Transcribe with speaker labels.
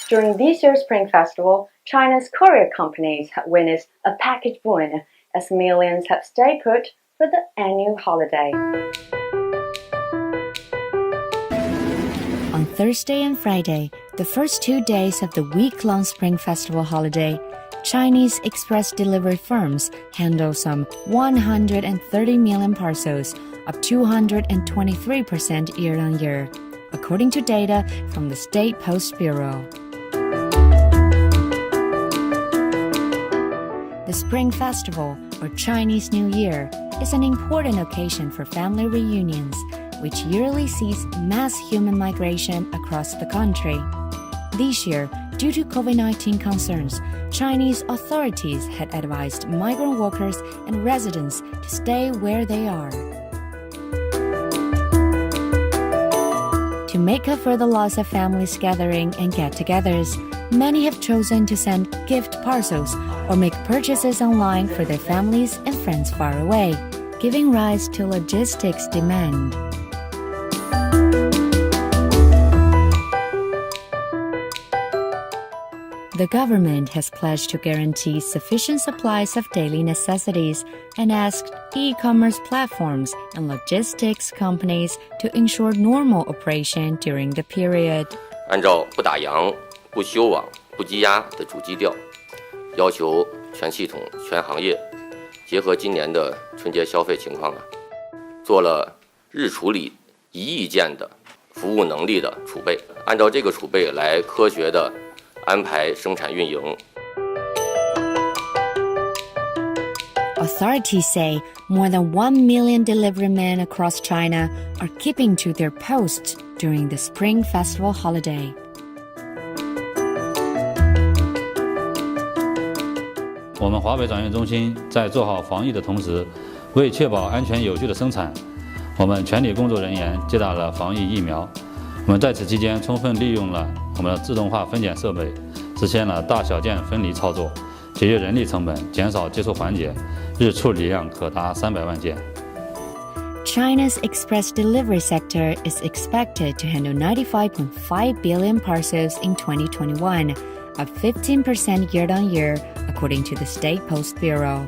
Speaker 1: During this year's Spring Festival, China's courier companies have witnessed a package boom as millions have stayed put for the annual holiday.
Speaker 2: On Thursday and Friday, the first 2 days of the week-long Spring Festival holiday, Chinese express delivery firms handled some 130 million parcels, up 223% year-on-year, according to data from the State Post Bureau. The Spring Festival, or Chinese New Year, is an important occasion for family reunions, which yearly sees mass human migration across the country. This year, due to COVID-19 concerns, Chinese authorities had advised migrant workers and residents to stay where they are. To make up for the loss of families gathering and get-togethers, many have chosen to send gift parcels or make purchases online for their families and friends far away, giving rise to logistics demand. The government has pledged to guarantee sufficient supplies of daily necessities and asked e-commerce platforms and logistics companies to ensure normal operation during the period.
Speaker 3: 按照不打烊、不休网、不积压的主基调，要求全系统、全行业结合今年的春节消费情况做了日处理1亿件的服务能力的储备，按照这个储备来科学的安排生产运营。
Speaker 2: Authorities say more than 1 million deliverymen across China are keeping to their posts during the Spring Festival holiday.
Speaker 4: 我们华北转运中心在做好防疫的同时，为确保安全有序的生产，我们全体工作人员接打了防疫疫苗。我们在此期间充分利用了我们的自动化分拣设备，实现了大小件分离操作，节约人力成本，减少接触环节，日处理量可达300万件。
Speaker 2: China's express delivery sector is expected to handle 95.5 billion parcels in 2021, up 15% year-on-year, according to the State Post Bureau.